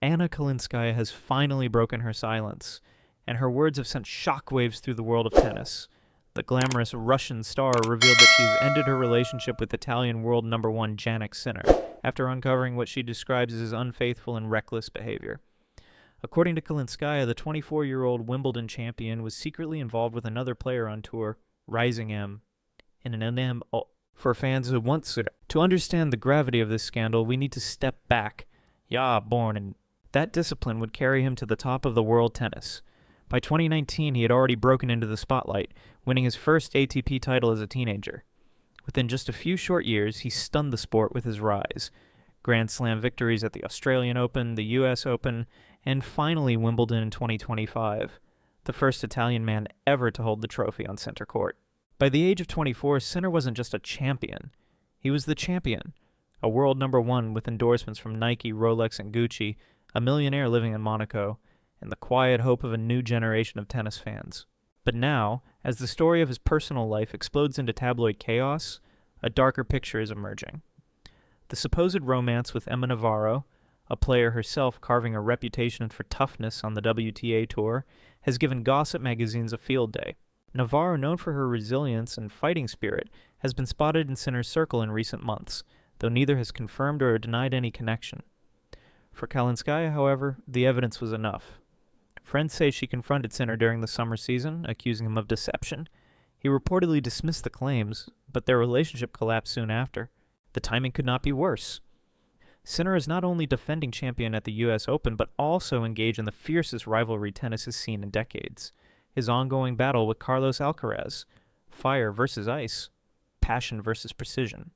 Anna Kalinskaya has finally broken her silence, and her words have sent shockwaves through the world of tennis. The glamorous Russian star revealed that she's ended her relationship with Italian world number one JANNIK Sinner after uncovering what she describes as unfaithful and reckless behavior. According to Kalinskaya, the 24-year-old Wimbledon champion was secretly involved with another player on tour, Rising M, in an NM. For fans who want to understand the gravity of this scandal, we need to step back. Born, and that discipline would carry him to the top of the world tennis. By 2019, he had already broken into the spotlight, winning his first ATP title as a teenager. Within just a few short years, he stunned the sport with his rise. Grand Slam victories at the Australian Open, the US Open, and finally Wimbledon in 2025, the first Italian man ever to hold the trophy on center court. By the age of 24, Sinner wasn't just a champion. He was the champion, a world number one with endorsements from Nike, Rolex, and Gucci, a millionaire living in Monaco, and the quiet hope of a new generation of tennis fans. But now, as the story of his personal life explodes into tabloid chaos, a darker picture is emerging. The supposed romance with Emma Navarro, a player herself carving a reputation for toughness on the WTA Tour, has given gossip magazines a field day. Navarro, known for her resilience and fighting spirit, has been spotted in Sinner's circle in recent months, though neither has confirmed or denied any connection. For Kalinskaya, however, the evidence was enough. Friends say she confronted Sinner during the summer season, accusing him of deception. He reportedly dismissed the claims, but their relationship collapsed soon after. The timing could not be worse. Sinner is not only defending champion at the US Open, but also engaged in the fiercest rivalry tennis has seen in decades. His ongoing battle with Carlos Alcaraz, fire versus ice, passion versus precision.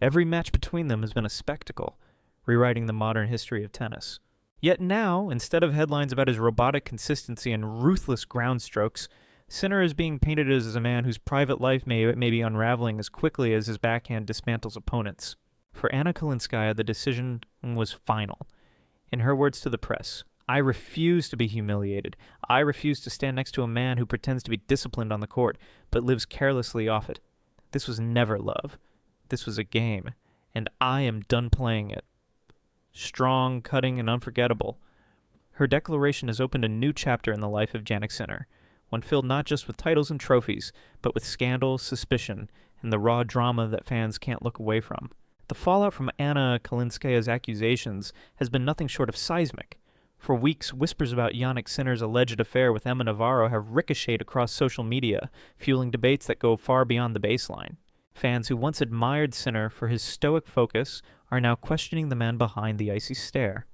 Every match between them has been a spectacle, rewriting the modern history of tennis. Yet now, instead of headlines about his robotic consistency and ruthless ground strokes, Sinner is being painted as a man whose private life may be unraveling as quickly as his backhand dismantles opponents. For Anna Kalinskaya, the decision was final. In her words to the press, "I refuse to be humiliated. I refuse to stand next to a man who pretends to be disciplined on the court, but lives carelessly off it. This was never love. This was a game, and I am done playing it." Strong, cutting, and unforgettable, her declaration has opened a new chapter in the life of JANNIK Sinner, one filled not just with titles and trophies, but with scandal, suspicion, and the raw drama that fans can't look away from. The fallout from Anna Kalinskaya's accusations has been nothing short of seismic. For weeks, whispers about JANNIK Sinner's alleged affair with Emma Navarro have ricocheted across social media, fueling debates that go far beyond the baseline. Fans who once admired Sinner for his stoic focus are now questioning the man behind the icy stare.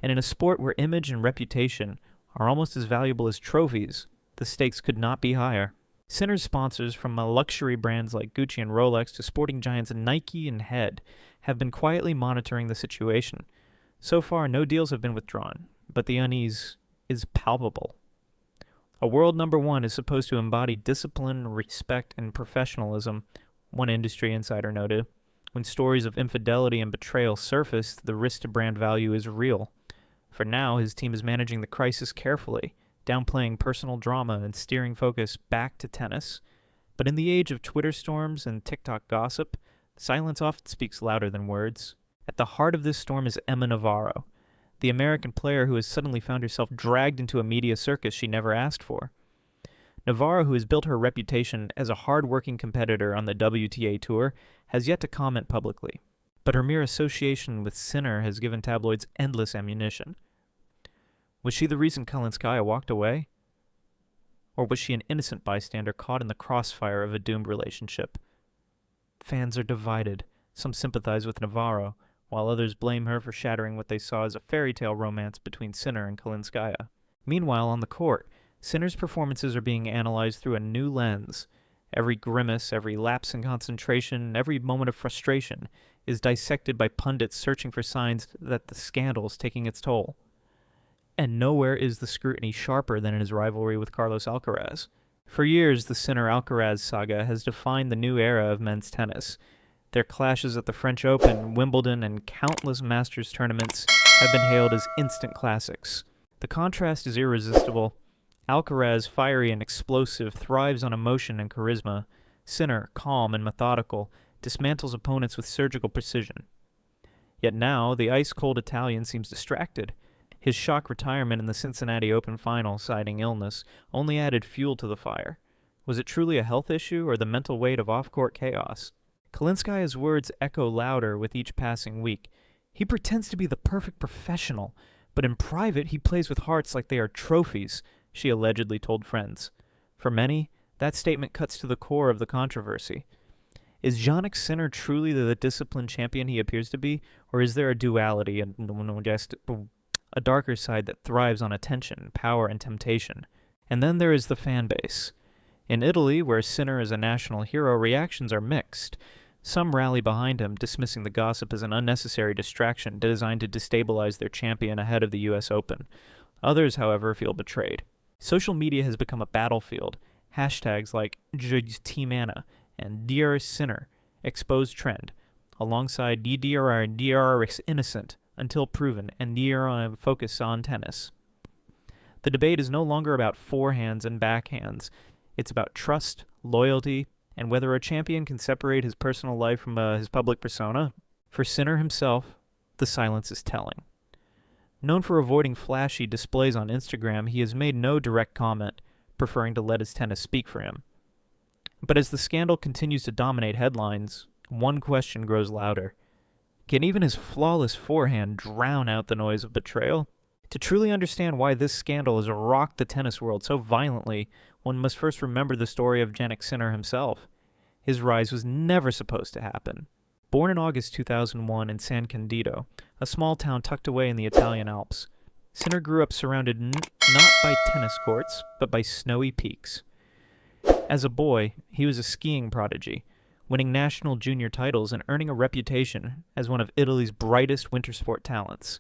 And in a sport where image and reputation are almost as valuable as trophies, the stakes could not be higher. Sinner's sponsors, from luxury brands like Gucci and Rolex to sporting giants Nike and Head, have been quietly monitoring the situation. So far, no deals have been withdrawn, but the unease is palpable. A world number one is supposed to embody discipline, respect, and professionalism, one industry insider noted. When stories of infidelity and betrayal surface, the risk to brand value is real. For now, his team is managing the crisis carefully, downplaying personal drama and steering focus back to tennis. But in the age of Twitter storms and TikTok gossip, silence often speaks louder than words. At the heart of this storm is Emma Navarro, the American player who has suddenly found herself dragged into a media circus she never asked for. Navarro, who has built her reputation as a hard-working competitor on the WTA Tour, has yet to comment publicly. But her mere association with Sinner has given tabloids endless ammunition. Was she the reason Kalinskaya walked away? Or was she an innocent bystander caught in the crossfire of a doomed relationship? Fans are divided. Some sympathize with Navarro, while others blame her for shattering what they saw as a fairy tale romance between Sinner and Kalinskaya. Meanwhile, on the court, Sinner's performances are being analyzed through a new lens. Every grimace, every lapse in concentration, every moment of frustration is dissected by pundits searching for signs that the scandal is taking its toll. And nowhere is the scrutiny sharper than in his rivalry with Carlos Alcaraz. For years, the Sinner-Alcaraz saga has defined the new era of men's tennis. Their clashes at the French Open, Wimbledon, and countless Masters tournaments have been hailed as instant classics. The contrast is irresistible. Alcaraz, fiery and explosive, thrives on emotion and charisma. Sinner, calm and methodical, dismantles opponents with surgical precision. Yet now, the ice-cold Italian seems distracted. His shock retirement in the Cincinnati Open final, citing illness, only added fuel to the fire. Was it truly a health issue or the mental weight of off-court chaos? Kalinskaya's words echo louder with each passing week. He pretends to be the perfect professional, but in private he plays with hearts like they are trophies, she allegedly told friends. For many, that statement cuts to the core of the controversy. Is JANNIK Sinner truly the disciplined champion he appears to be, or is there a duality and just a darker side that thrives on attention, power, and temptation? And then there is the fan base. In Italy, where Sinner is a national hero, reactions are mixed. Some rally behind him, dismissing the gossip as an unnecessary distraction designed to destabilize their champion ahead of the U.S. Open. Others, however, feel betrayed. Social media has become a battlefield. Hashtags like #JTeamAnna and Dear Sinner expose trend, alongside DDR innocent until proven and DDR focus on tennis. The debate is no longer about forehands and backhands. It's about trust, loyalty, and whether a champion can separate his personal life from his public persona. For Sinner himself, the silence is telling. Known for avoiding flashy displays on Instagram, he has made no direct comment, preferring to let his tennis speak for him. But as the scandal continues to dominate headlines, one question grows louder. Can even his flawless forehand drown out the noise of betrayal? To truly understand why this scandal has rocked the tennis world so violently, one must first remember the story of JANNIK Sinner himself. His rise was never supposed to happen. Born in August 2001 in San Candido, a small town tucked away in the Italian Alps, Sinner grew up surrounded not by tennis courts, but by snowy peaks. As a boy, he was a skiing prodigy, winning national junior titles and earning a reputation as one of Italy's brightest winter sport talents.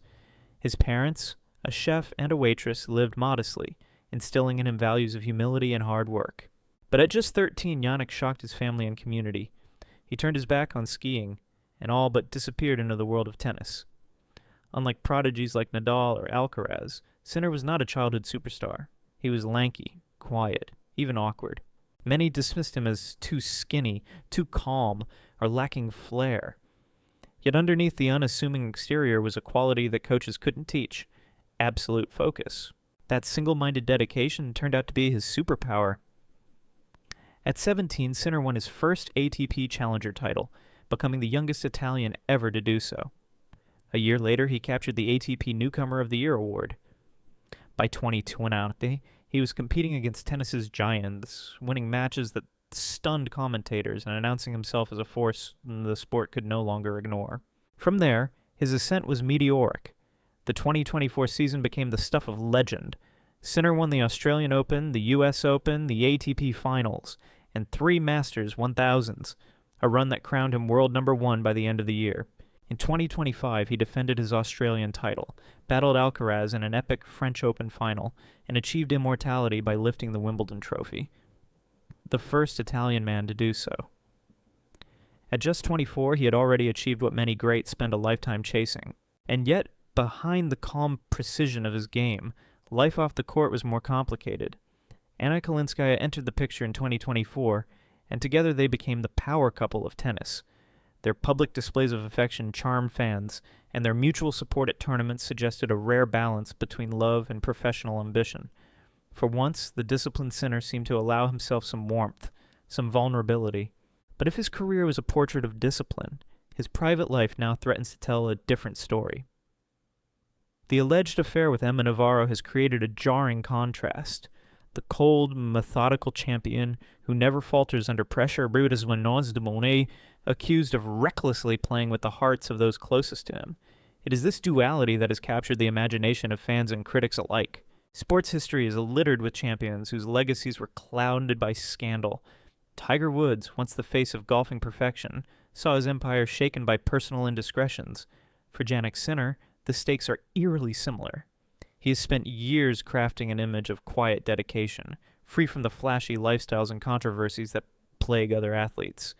His parents, a chef and a waitress, lived modestly, instilling in him values of humility and hard work. But at just 13, JANNIK shocked his family and community. He turned his back on skiing and all but disappeared into the world of tennis. Unlike prodigies like Nadal or Alcaraz, Sinner was not a childhood superstar. He was lanky, quiet, even awkward. Many dismissed him as too skinny, too calm, or lacking flair. Yet underneath the unassuming exterior was a quality that coaches couldn't teach: absolute focus. That single-minded dedication turned out to be his superpower. At 17, Sinner won his first ATP Challenger title, becoming the youngest Italian ever to do so. A year later, he captured the ATP Newcomer of the Year award. By 2020, he was competing against tennis's giants, winning matches that stunned commentators and announcing himself as a force the sport could no longer ignore. From there, his ascent was meteoric. The 2024 season became the stuff of legend. Sinner won the Australian Open, the US Open, the ATP Finals, and 3 Masters 1000s, a run that crowned him world number 1 by the end of the year. In 2025, he defended his Australian title, battled Alcaraz in an epic French Open final, and achieved immortality by lifting the Wimbledon trophy. The first Italian man to do so. At just 24, he had already achieved what many greats spend a lifetime chasing. And yet, behind the calm precision of his game, life off the court was more complicated. Anna Kalinskaya entered the picture in 2024, and together they became the power couple of tennis. Their public displays of affection charmed fans, and their mutual support at tournaments suggested a rare balance between love and professional ambition. For once, the disciplined Sinner seemed to allow himself some warmth, some vulnerability. But if his career was a portrait of discipline, his private life now threatens to tell a different story. The alleged affair with EMMA NAVARRO has created a jarring contrast. The cold, methodical champion who never falters under pressure, accused of recklessly playing with the hearts of those closest to him. It is this duality that has captured the imagination of fans and critics alike. Sports history is littered with champions whose legacies were clouded by scandal. Tiger Woods, once the face of golfing perfection, saw his empire shaken by personal indiscretions. For JANNIK Sinner, the stakes are eerily similar. He has spent years crafting an image of quiet dedication, free from the flashy lifestyles and controversies that plague other athletes.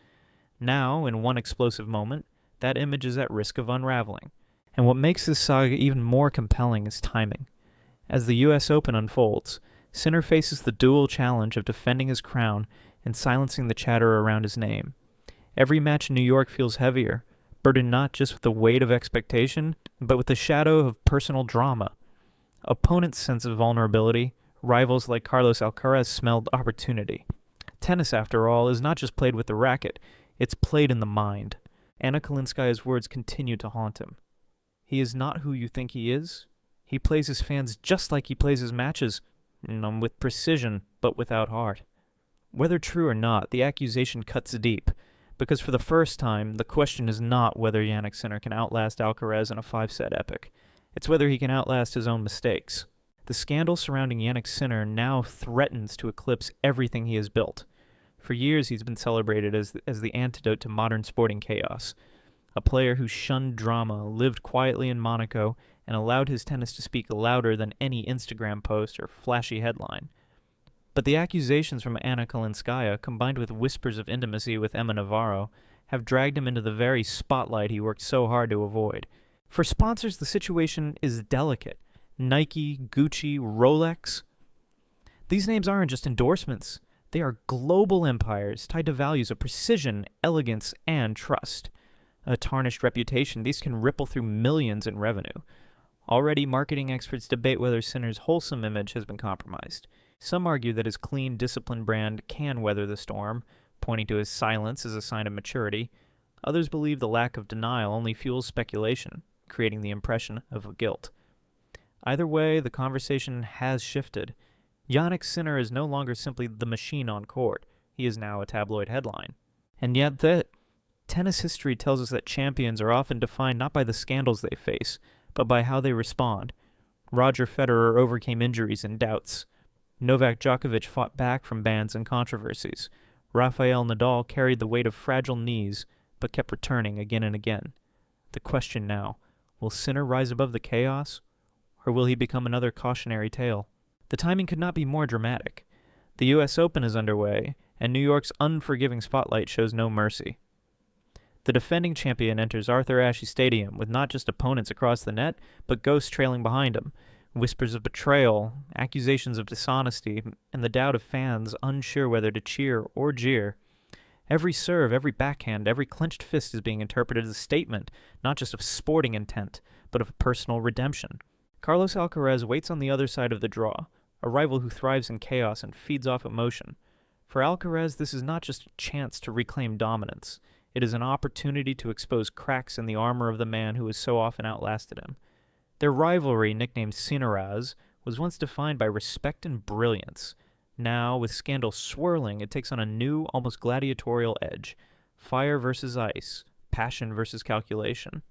Now, in one explosive moment, that image is at risk of unraveling. And what makes this saga even more compelling is timing. As the US Open unfolds, Sinner faces the dual challenge of defending his crown and silencing the chatter around his name. Every match in New York feels heavier, burdened not just with the weight of expectation, but with the shadow of personal drama. Opponents' sense of vulnerability, rivals like Carlos Alcaraz smelled opportunity. Tennis, after all, is not just played with the racket, it's played in the mind. Anna Kalinskaya's words continue to haunt him. He is not who you think he is. He plays his fans just like he plays his matches, with precision, but without heart. Whether true or not, the accusation cuts deep, because for the first time, the question is not whether JANNIK Sinner can outlast Alcaraz in a 5-set epic. It's whether he can outlast his own mistakes. The scandal surrounding JANNIK Sinner now threatens to eclipse everything he has built. For years, he's been celebrated as the antidote to modern sporting chaos. A player who shunned drama, lived quietly in Monaco, and allowed his tennis to speak louder than any Instagram post or flashy headline. But the accusations from Anna Kalinskaya, combined with whispers of intimacy with EMMA NAVARRO, have dragged him into the very spotlight he worked so hard to avoid. For sponsors, the situation is delicate. Nike, Gucci, Rolex. These names aren't just endorsements. They are global empires tied to values of precision, elegance, and trust. A tarnished reputation, these can ripple through millions in revenue. Already, marketing experts debate whether Sinner's wholesome image has been compromised. Some argue that his clean, disciplined brand can weather the storm, pointing to his silence as a sign of maturity. Others believe the lack of denial only fuels speculation, creating the impression of guilt. Either way, the conversation has shifted. JANNIK Sinner is no longer simply the machine on court. He is now a tabloid headline. And yet tennis history tells us that champions are often defined not by the scandals they face, but by how they respond. Roger Federer overcame injuries and doubts. Novak Djokovic fought back from bans and controversies. Rafael Nadal carried the weight of fragile knees, but kept returning again and again. The question now, will Sinner rise above the chaos, or will he become another cautionary tale? The timing could not be more dramatic. The U.S. Open is underway, and New York's unforgiving spotlight shows no mercy. The defending champion enters Arthur Ashe Stadium with not just opponents across the net, but ghosts trailing behind him, whispers of betrayal, accusations of dishonesty, and the doubt of fans unsure whether to cheer or jeer. Every serve, every backhand, every clenched fist is being interpreted as a statement, not just of sporting intent, but of personal redemption. Carlos Alcaraz waits on the other side of the draw, a rival who thrives in chaos and feeds off emotion. For Alcaraz, this is not just a chance to reclaim dominance. It is an opportunity to expose cracks in the armor of the man who has so often outlasted him. Their rivalry, nicknamed Sinneraz, was once defined by respect and brilliance. Now, with scandal swirling, it takes on a new, almost gladiatorial edge. Fire versus ice, passion versus calculation.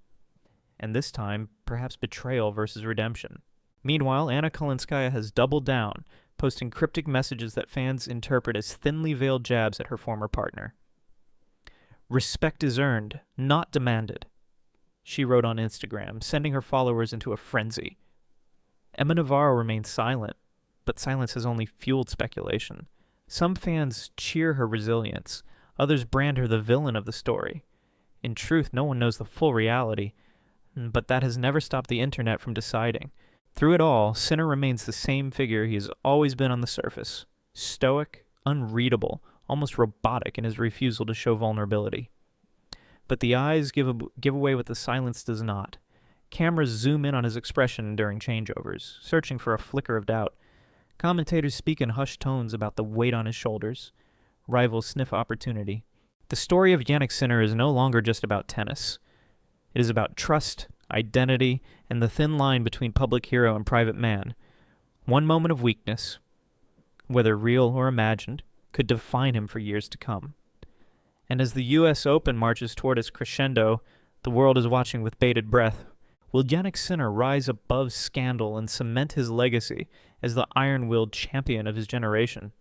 And this time, perhaps betrayal versus redemption. Meanwhile, Anna Kalinskaya has doubled down, posting cryptic messages that fans interpret as thinly veiled jabs at her former partner. "Respect is earned, not demanded," she wrote on Instagram, sending her followers into a frenzy. EMMA NAVARRO remains silent, but silence has only fueled speculation. Some fans cheer her resilience, others brand her the villain of the story. In truth, no one knows the full reality, but that has never stopped the internet from deciding. Through it all, Sinner remains the same figure he has always been on the surface. Stoic, unreadable, almost robotic in his refusal to show vulnerability. But the eyes give away what the silence does not. Cameras zoom in on his expression during changeovers, searching for a flicker of doubt. Commentators speak in hushed tones about the weight on his shoulders. Rivals sniff opportunity. The story of JANNIK Sinner is no longer just about tennis. It is about trust, identity, and the thin line between public hero and private man. One moment of weakness, whether real or imagined, could define him for years to come. And as the U.S. Open marches toward its crescendo, the world is watching with bated breath. Will JANNIK Sinner rise above scandal and cement his legacy as the iron-willed champion of his generation?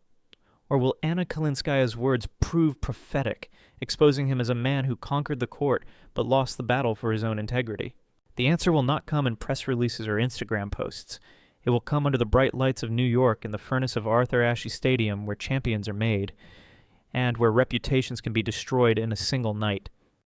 Or will Anna Kalinskaya's words prove prophetic, exposing him as a man who conquered the court but lost the battle for his own integrity? The answer will not come in press releases or Instagram posts. It will come under the bright lights of New York in the furnace of Arthur Ashe Stadium, where champions are made, and where reputations can be destroyed in a single night.